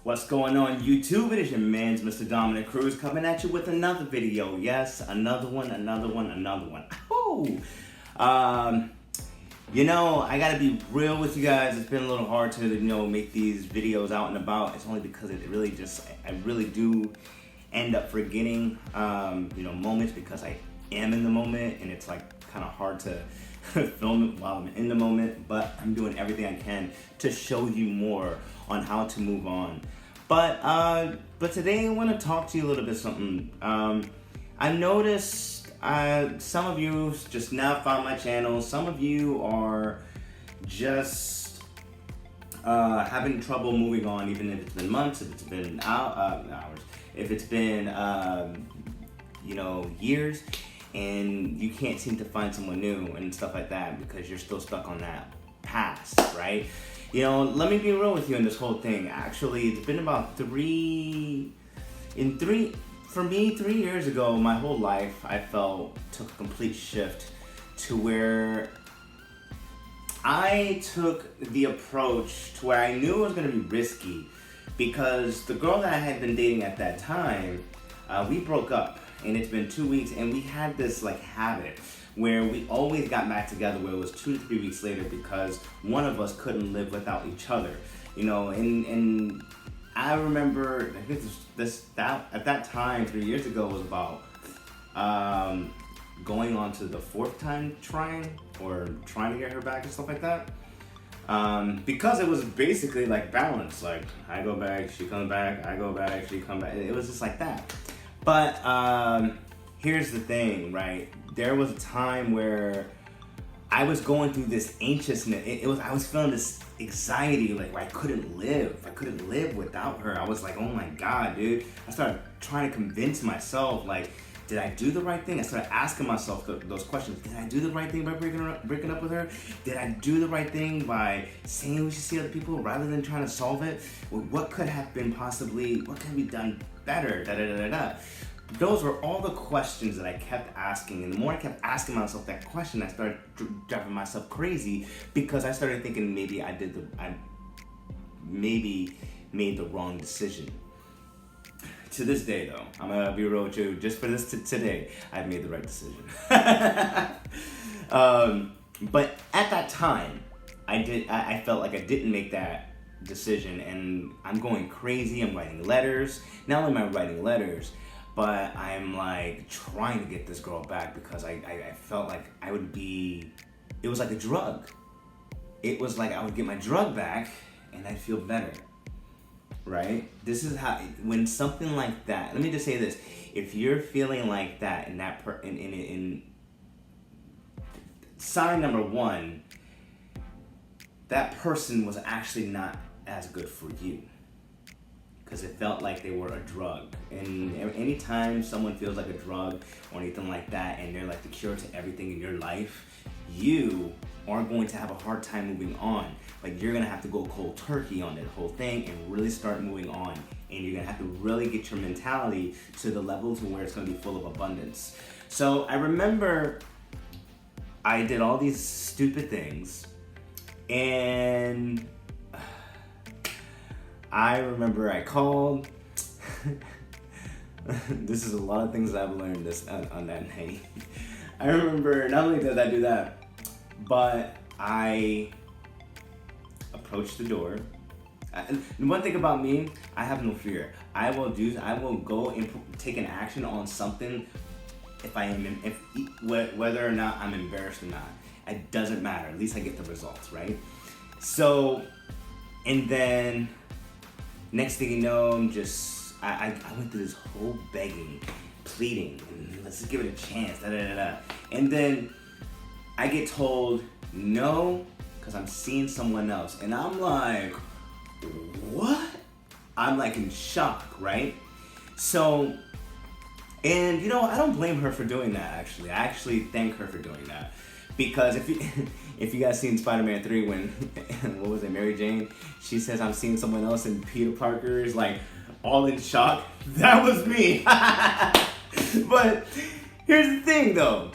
What's going on YouTube? It is your man's Mr. Dominic Cruz coming at you with another video. Yes, another one. Oh, I gotta be real with you guys. It's been a little hard to, make these videos out and about. It's only because I really do end up forgetting, moments because I am in the moment and it's like kind of hard to film it while I'm in the moment, but I'm doing everything I can to show you more on how to move on. But today I want to talk to you a little bit something. I noticed some of you just now found my channel. Some of you are just having trouble moving on, even if it's been months, if it's been hours, if it's been years, and you can't seem to find someone new and stuff like that because you're still stuck on that past, right? Let me be real with you in this whole thing. Actually, it's been about 3 years ago, my whole life, I felt, took a complete shift to where I took the approach to where I knew it was going to be risky because the girl that I had been dating at that time, we broke up, and it's been 2 weeks, and we had this habit where we always got back together where it was 2 to 3 weeks later because one of us couldn't live without each other, and I remember, I think at that time 3 years ago was about going on to the 4th time trying to get her back and stuff like that, because it was basically like balance, like I go back, she comes back, I go back, she comes back. It was just like that. But here's the thing, right? There was a time where I was going through this anxiousness. I was feeling this anxiety, like where I couldn't live without her. I was like, oh my God, dude. I started trying to convince myself, like, did I do the right thing? I started asking myself those questions. Did I do the right thing by breaking up with her? Did I do the right thing by saying we should see other people rather than trying to solve it? Well, what could have been what could be done better? Those were all the questions that I kept asking, and the more I kept asking myself that question, I started driving myself crazy because I started thinking maybe I made the wrong decision. To this day, though, I'm gonna be real with you. Just for this today, I've made the right decision. But at that time, I felt like I didn't make that decision, and I'm going crazy. I'm writing letters. Not only am I writing letters, but I'm like trying to get this girl back because I felt like it was like a drug. It was like I would get my drug back and I'd feel better, right? This is how, when something like that, let me just say this, if you're feeling like that in sign number 1, that person was actually not as good for you, because it felt like they were a drug. And anytime someone feels like a drug or anything like that, and they're like the cure to everything in your life, you are going to have a hard time moving on. Like, you're gonna have to go cold turkey on that whole thing and really start moving on. And you're gonna have to really get your mentality to the level to where it's gonna be full of abundance. So I remember I did all these stupid things, and I remember I called. This is a lot of things that I've learned on that night. I remember not only did I do that, but I approached the door. And one thing about me, I have no fear. I will go and take an action on something whether or not I'm embarrassed or not. It doesn't matter. At least I get the results, right? So, and then next thing you know, I went through this whole begging, pleading, and let's just give it a chance, And then I get told no, because I'm seeing someone else. And I'm like, what? I'm like in shock, right? So, and I don't blame her for doing that, actually. I actually thank her for doing that. Because if you guys seen Spider-Man 3 when, what was it, Mary Jane, she says, I'm seeing someone else, and Peter Parker is like all in shock. That was me. But here's the thing though.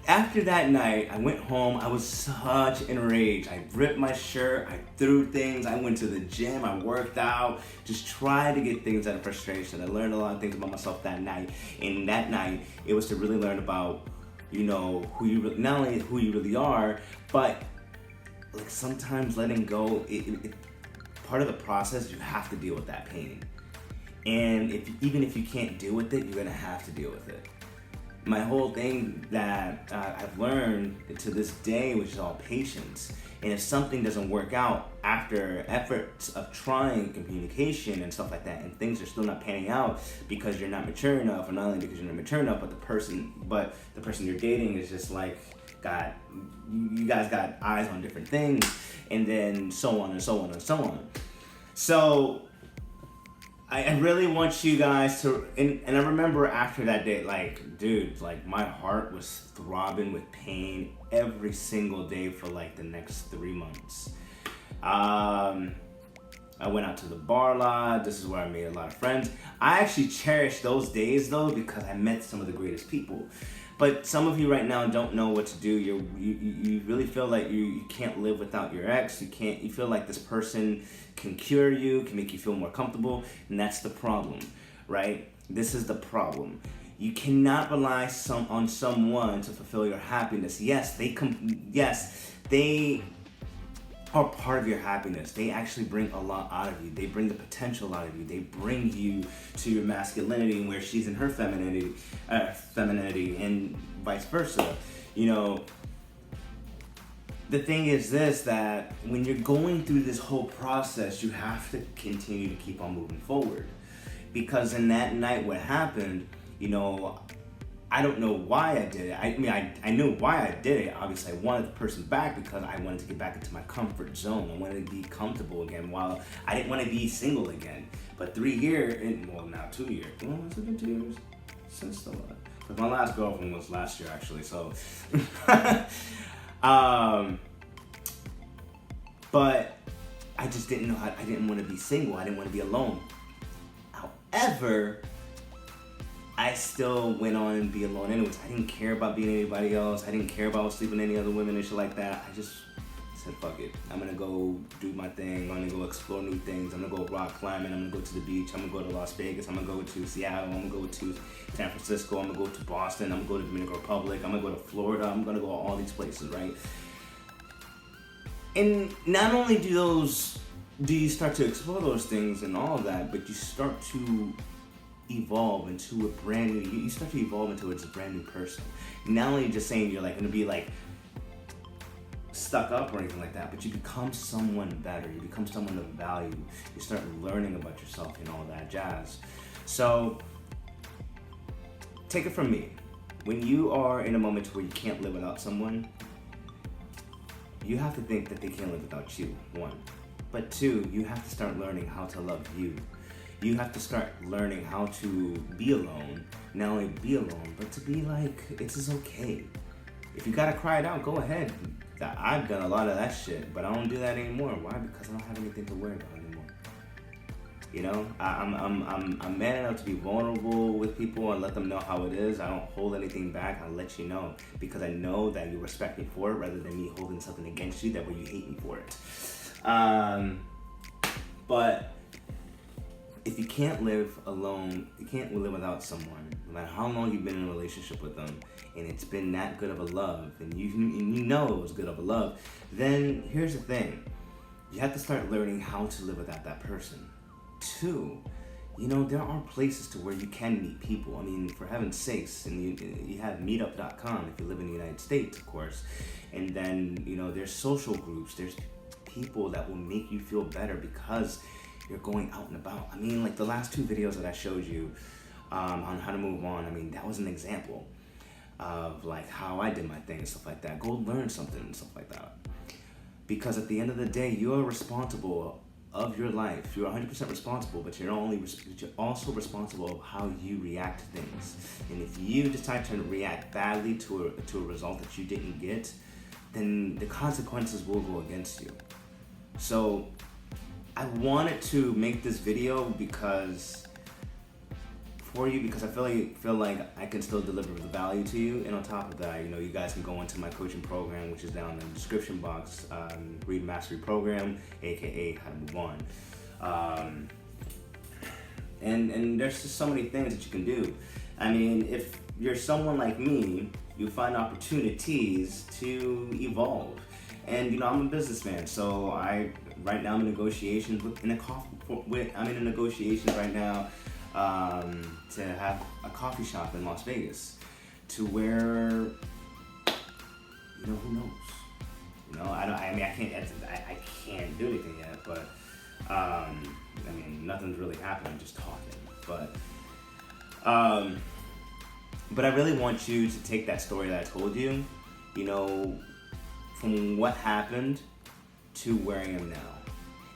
after that night, I went home. I was such enraged. I ripped my shirt. I threw things. I went to the gym. I worked out. Just tried to get things out of frustration. I learned a lot of things about myself that night. And that night, it was to really learn about, who you not only who you really are, but like sometimes letting go. Part of the process, you have to deal with that pain. And even if you can't deal with it, you're gonna have to deal with it. My whole thing that I've learned to this day, which is all patience. And if something doesn't work out after efforts of trying communication and stuff like that, and things are still not panning out because you're not mature enough, or not only because you're not mature enough, but the person you're dating is just like you guys got eyes on different things, and then so on and so on and so on. So I really want you guys to, and I remember after that day, like, dude, like my heart was throbbing with pain every single day for like the next 3 months. I went out to the bar a lot. This is where I made a lot of friends. I actually cherish those days though, because I met some of the greatest people. But some of you right now don't know what to do. You really feel like you can't live without your ex. You feel like this person can cure you, can make you feel more comfortable, and that's the problem, right? This is the problem. You cannot rely on someone to fulfill your happiness. Yes, they are part of your happiness. They actually bring a lot out of you. They bring the potential out of you. They bring you to your masculinity, where she's in her femininity, and vice versa. The thing is this, that when you're going through this whole process, you have to continue to keep on moving forward. Because in that night, what happened, I don't know why I did it. I knew why I did it. Obviously, I wanted the person back because I wanted to get back into my comfort zone. I wanted to be comfortable again, while I didn't want to be single again. But 3 years, now 2 years. Well, has it been 2 years since the last? But my last girlfriend was last year, actually. So, but I just didn't know how. I didn't want to be single. I didn't want to be alone. However, I still went on and be alone anyways. I didn't care about being anybody else. I didn't care about sleeping with any other women and shit like that. I just said, fuck it. I'm gonna go do my thing. I'm gonna go explore new things. I'm gonna go rock climbing. I'm gonna go to the beach. I'm gonna go to Las Vegas. I'm gonna go to Seattle. I'm gonna go to San Francisco. I'm gonna go to Boston. I'm gonna go to Dominican Republic. I'm gonna go to Florida. I'm gonna go to all these places, right? And not only do you start to explore those things and all of that, but you start to evolve into you start to evolve into a brand new person. Not only just saying you're like gonna be like stuck up or anything like that, but you become someone better. You become someone of value. You start learning about yourself and all that jazz. So take it from me. When you are in a moment where you can't live without someone, you have to think that they can't live without you, 1. But 2, you have to start learning how to love you. You have to start learning how to be alone. Not only be alone, but to be like, it's just okay. If you gotta cry it out, go ahead. I've done a lot of that shit, but I don't do that anymore. Why? Because I don't have anything to worry about anymore. I'm man enough to be vulnerable with people and let them know how it is. I don't hold anything back. I let you know, because I know that you respect me for it, rather than me holding something against you that way you hate me for it. But if you can't live alone, you can't live without someone, no matter how long you've been in a relationship with them, and it's been that good of a love, and you know it was good of a love, then here's the thing. You have to start learning how to live without that person. 2, there are places to where you can meet people. I mean, for heaven's sakes, and you have meetup.com if you live in the United States, of course. And then, there's social groups, there's people that will make you feel better because you're going out and about. I mean, like the last 2 videos that I showed you on how to move on, I mean, that was an example of like how I did my thing and stuff like that. Go learn something and stuff like that. Because at the end of the day, you're responsible of your life. You're 100% responsible, but you're also responsible of how you react to things. And if you decide to react badly to a result that you didn't get, then the consequences will go against you. So I wanted to make this video because for you because I feel like I can still deliver the value to you. And on top of that, you guys can go into my coaching program, which is down in the description box, Read Mastery Program, aka How to Move On. And there's just so many things that you can do. I mean, if you're someone like me, you find opportunities to evolve. And I'm a businessman, so right now I'm in negotiations I'm in a negotiation right now to have a coffee shop in Las Vegas, to where who knows? I can't do anything yet, but nothing's really happening. I'm just talking, but I really want you to take that story that I told you, from what happened to where I am now,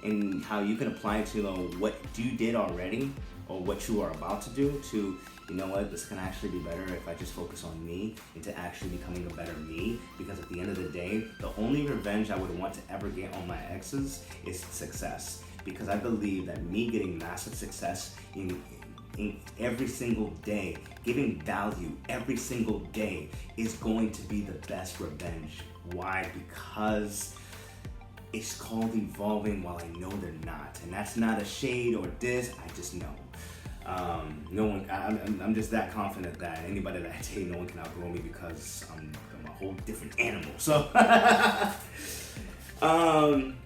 and how you can apply it to what you did already or what you are about to do, to this can actually be better if I just focus on me, into actually becoming a better me. Because at the end of the day, the only revenge I would want to ever get on my exes is success. Because I believe that me getting massive success in every single day, giving value every single day, is going to be the best revenge. Why? Because it's called evolving while I know they're not. And that's not a shade or diss, I just know. I'm just that confident that anybody that I date, no one can outgrow me, because I'm a whole different animal. So,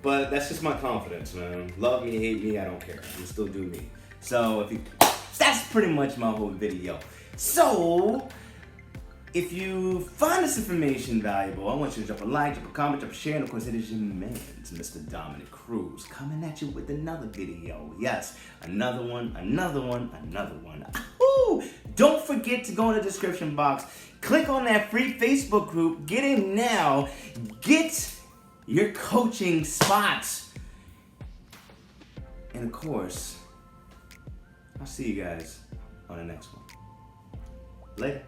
but that's just my confidence, man. Love me, hate me, I don't care. I'm still do me. So that's pretty much my whole video. So, if you find this information valuable, I want you to drop a like, drop a comment, drop a share, and of course it is your man, Mr. Dominic Cruz, coming at you with another video. Yes, another one. Woo! Don't forget to go in the description box, click on that free Facebook group, get in now, get your coaching spots. And of course, I'll see you guys on the next one. Later.